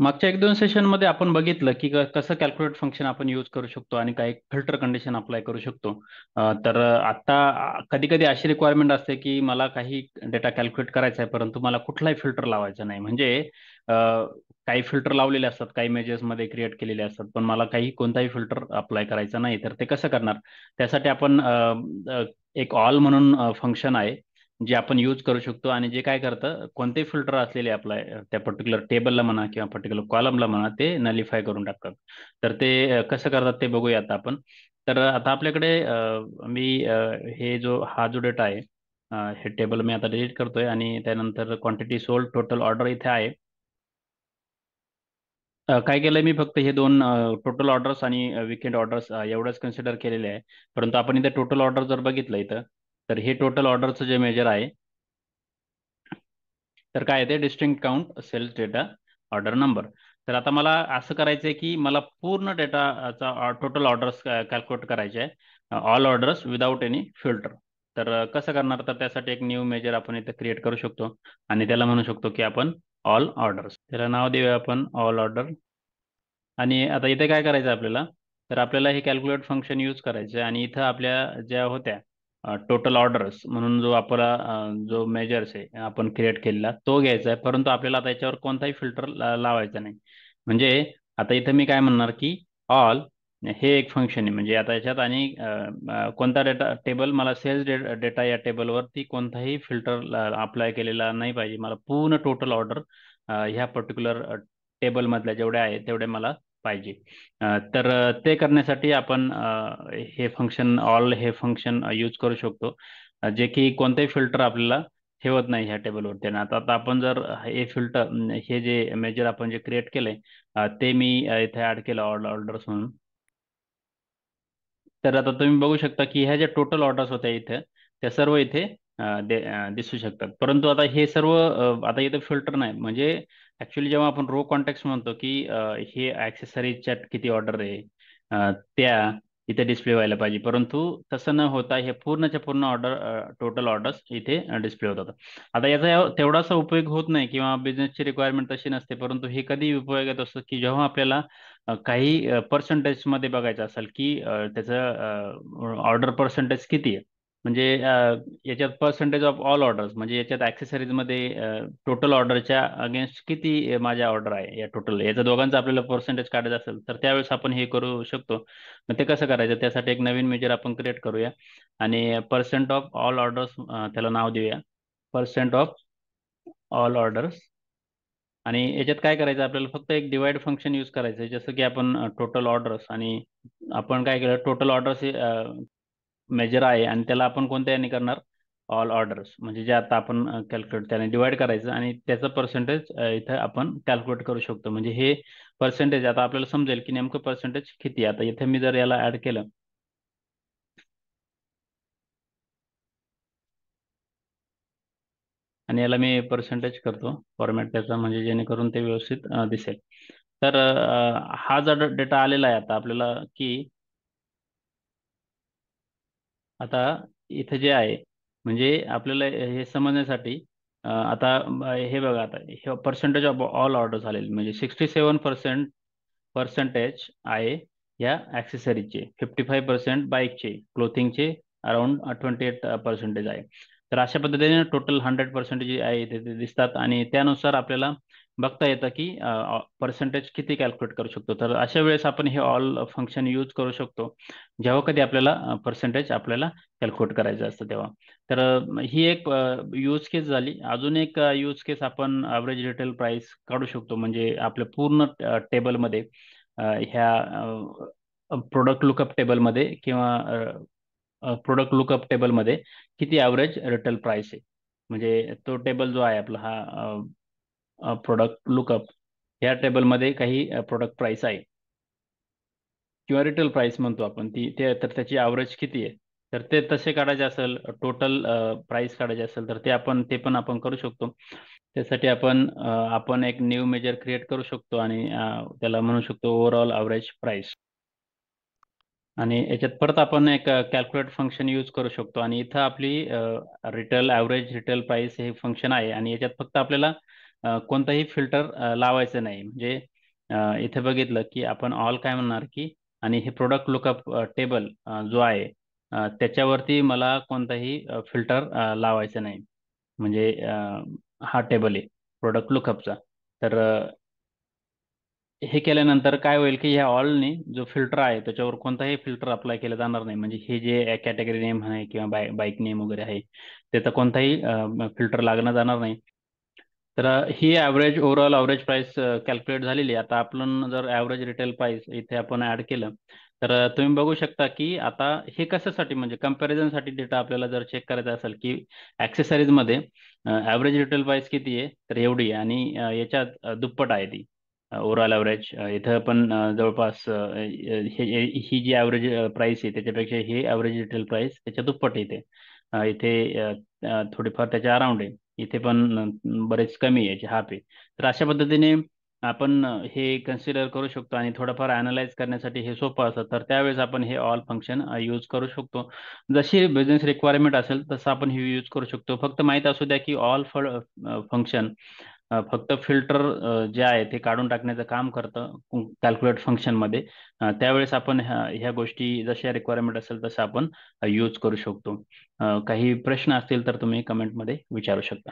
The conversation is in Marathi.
मागच्या 1-2 सेशनमध्ये आपण बघितलं, की कसं कॅल्क्युलेट फंक्शन आपण यूज करू शकतो आणि काही फिल्टर कंडिशन अप्लाय करू शकतो. तर आता कधी-कधी अशी रिक्वायरमेंट असते, की मला काही डेटा कॅल्क्युलेट करायचा आहे, परंतु मला कुठलाही फिल्टर लावायचा नाही. म्हणजे अ, काही फिल्टर लावलेले असतात, काही मेजर्समध्ये क्रिएट केलेले असतात, पण मला कोणताही फिल्टर अप्लाय करायचा नाही. तर ते कसं करणार? त्यासाठी आपण अ, एक ऑल म्हणून फंक्शन आहे. जे आपण यूज करू शकतो आणि जे काय करतं कोणतेही फिल्टर असलेले आपल्या त्या पर्टिक्युलर टेबलला म्हणा किंवा पर्टिक्युलर कॉलमला म्हणा ते नलिफाय करून टाकतात. तर ते कसं करतात ते बघूया आता आपण. तर आता आपल्याकडे हा जो डेटा आहे, हे टेबल मी आता डिलीट करतोय आणि त्यानंतर क्वांटिटी सोल्ड टोटल ऑर्डर इथे आहे. काय केलंय मी फक्त हे दोन टोटल ऑर्डर्स आणि विकेंड ऑर्डर्स एवढंच कन्सिडर केलेले आहे. परंतु आपण इथे टोटल ऑर्डर जर बघितलं इथं, तर हे टोटल ऑर्डरचं जे मेजर आहे, तर काय येते distinct count sales data order number. तर आता मला असं करायचं आहे की मला पूर्ण डेटाचा टोटल ऑर्डर्स कॅल्क्युलेट करायचे आहे, all orders without any filter. तर कसं करणार? तर त्यासाठी एक न्यू मेजर आपण इथे क्रिएट करू शकतो आणि त्याला म्हणू शकतो की आपण ऑल ऑर्डर्स. त्याला नाव देऊया आपण ऑल ऑर्डर. आणि आता इथे काय करायचं आपल्याला? तर आपल्याला हे कॅल्क्युलेट फंक्शन यूज करायचं आहे आणि इथं आपल्या ज्या होत्या टोटल ऑर्डर्स म्हणून जो मेजर्स आहे आपण क्रिएट केलेला तो घ्यायचा आहे, परंतु आपल्याला त्याच्यावर कोणताही फिल्टर लावायचा नाही. म्हणजे आता इथं मी काय म्हणणार की ऑल हे एक फंक्शन आहे. म्हणजे आता याच्यात आणि कोणता डेटा टेबल मला सेल्स डेटा या टेबलवरती कोणताही फिल्टर अप्लाय केलेला नाही पाहिजे. मला पूर्ण टोटल ऑर्डर ह्या पर्टिक्युलर टेबल मधल्या जेवढ्या आहेत तेवढे मला पाहिजे. तर ते करण्यासाठी आपण हे फंक्शन यूज करू शकतो, जे की कोणतेही फिल्टर आपल्याला ठेवत नाही ह्या टेबलवरती. आणि आता आता आपण जर हे जे मेजर आपण जे क्रिएट केलंय, ते मी इथे ऍड केलं ऑल ऑर्डर्स म्हणून. तर आता तुम्ही बघू शकता की ह्या ज्या टोटल ऑर्डर्स होत्या इथे त्या सर्व इथे दिसू शकतात. परंतु आता हे सर्व आता इथे फिल्टर नाही. म्हणजे ऍक्च्युली जेव्हा आपण रो कॉन्टेक्स्ट म्हणतो की हे ऍक्सेसरीजच्या किती ऑर्डर आहे, त्या इथे डिस्प्ले व्हायला पाहिजे. परंतु तसं न होता हे पूर्णच्या पूर्ण टोटल ऑर्डर्स इथे डिस्प्ले होतात. आता याचा तेवढासा उपयोग होत नाही किंवा बिझनेसची रिक्वायरमेंट तशी नसते, परंतु हे कधी उपयोगात असतं की जेव्हा आपल्याला काही पर्सेंटेज मध्ये बघायचं असेल की त्याचं ऑर्डर पर्सेंटेज किती आहे. म्हणजे याच्यात पर्सेंटेज ऑफ ऑल ऑर्डर्स म्हणजे याच्यात ऍक्सेसरीज मध्ये टोटल ऑर्डरच्या अगेन्स्ट किती माझ्या ऑर्डर आहे या टोटल याचा दोघांचा आपल्याला पर्सेंटेज काढायचं असेल तर त्यावेळेस आपण हे करू शकतो. मग ते कसं करायचं? त्यासाठी एक नवीन मेजर आपण क्रिएट करूया आणि पर्सेंट ऑफ ऑल ऑर्डर्स त्याला नाव देऊया पर्सेंट ऑफ ऑल ऑर्डर्स. आणि याच्यात काय करायचं आपल्याला? फक्त एक डिवाइड फंक्शन यूज करायचं आहे. जसं की आपण टोटल ऑर्डर्स आणि आपण काय केलं टोटल ऑर्डर्स हे मेजर आहे आणि त्याला आपण कोणत्या याने करणार? ऑल ऑर्डर्स म्हणजे जे आता आपण कॅल्क्युलेट त्याने डिवाइड करायचं आणि त्याचं पर्सेंटेज इथं आपण कॅल्क्युलेट करू शकतो. म्हणजे हे पर्सेंटेज आता आपल्याला समजेल की नेमकं पर्सेंटेज किती आहे. आता इथे मी जर याला ऍड केलं आणि याला मी पर्सेंटेज करतो फॉर्मॅट त्याचा, म्हणजे जेणेकरून ते व्यवस्थित दिसेल. तर हा जो डेटा आलेला आहे आता आपल्याला की आता इथे जे आहे म्हणजे आपल्याला हे समजण्यासाठी आता हे बघा आता हे पर्सेंटेज ऑफ ऑल ऑर्डर झालेले म्हणजे 67% आहे या ॲक्सेसरीजचे, 55% बाईकचे, क्लोथिंगचे अराउंड 28% आहे. तर अशा पद्धतीने टोटल 100% जे आहे ते दिसतात आणि त्यानुसार आपल्याला बघता येतं की पर्सेंटेज किती कॅल्क्युलेट करू शकतो. तर अशा वेळेस आपण हे ऑल फंक्शन यूज करू शकतो जेव्हा कधी आपल्याला पर्सेंटेज आपल्याला कॅल्क्युलेट करायचं असतं तेव्हा. तर ही एक यूज केस झाली. अजून एक यूज केस आपण ॲव्हरेज रिटेल प्राइस काढू शकतो. म्हणजे आपल्या पूर्ण टेबलमध्ये ह्या प्रोडक्ट लुकअप टेबलमध्ये किंवा प्रोडक्ट लुकअप टेबलमध्ये किती ॲव्हरेज रिटेल प्राइस आहे. म्हणजे तो टेबल जो आहे आपला हा प्रोडक्ट लुकअप ह्या टेबलमध्ये काही प्रोडक्ट प्राइस आहे किंवा रिटेल प्राइस म्हणतो आपण तर त्याची ॲव्हरेज किती आहे. तर ते तसे काढायचे असेल टोटल प्राइस काढायचे असेल तर ते पण आपण करू शकतो. त्यासाठी आपण एक न्यू मेजर क्रिएट करू शकतो आणि त्याला म्हणू शकतो ओव्हरऑल ॲव्हरेज प्राइस. आणि याच्यात परत आपण एक कॅल्क्युलेट फंक्शन यूज करू शकतो आणि इथं आपली रिटेल ॲव्हरेज रिटेल प्राइस हे फंक्शन आहे आणि याच्यात फक्त आपल्याला कोणताही फिल्टर लावायचं नाही. म्हणजे इथे बघितलं की आपण ऑल काय म्हणणार की, आणि हे प्रोडक्ट लुकअप टेबल जो आहे त्याच्यावरती मला कोणताही फिल्टर लावायचा नाही. म्हणजे हा टेबल आहे प्रोडक्ट लुकअपचा. तर हे केल्यानंतर काय होईल की ह्या ऑलने जो फिल्टर आहे त्याच्यावर कोणताही फिल्टर अप्लाय केला जाणार नाही. म्हणजे हे जे कॅटेगरी नेम आहे किंवा बाईक नेम वगैरे आहे त्याचा कोणताही फिल्टर लागणं जाणार नाही. तर ही average overall average price calculate झालेली आहे. आता आपण जर ॲव्हरेज रिटेल प्राइस इथे आपण ऍड केलं तर तुम्ही बघू शकता की आता हे कशासाठी, म्हणजे कम्पॅरिझनसाठी डेटा आपल्याला जर चेक करायचा असेल की ॲक्सेसरीजमध्ये ॲव्हरेज रिटेल प्राइस किती आहे तर एवढी आहे, आणि याच्यात दुप्पट आहे ती ओव्हरऑल ॲव्हरेज. इथं पण जवळपास ही जी ॲव्हरेज प्राइस आहे त्याच्यापेक्षा ही ॲव्हरेज रिटेल प्राइस त्याच्या दुप्पट आहे इथे. इथे थोडीफार त्याच्या अराउंड आहे. इथे पण बरेच कमी आहे, हाफ आहे. तर अशा पद्धतीने आपण हे कन्सिडर करू शकतो, आणि थोडंफार अनालाइज करण्यासाठी हे सोपं असतं. तर त्यावेळेस आपण हे ऑल फंक्शन यूज करू शकतो. जशी बिझनेस रिक्वायरमेंट असेल तसं आपण हे यूज करू शकतो. फक्त माहीत असू द्या की ऑल फंक्शन फक्त फिल्टर जे आहे ते काढून टाकण्याचं काम करतं कॅल्क्युलेट फंक्शनमध्ये. त्यावेळेस आपण ह्या गोष्टी जशा रिक्वायरमेंट असेल तसं आपण यूज करू शकतो. काही प्रश्न असतील तर तुम्ही कमेंटमध्ये विचारू शकता.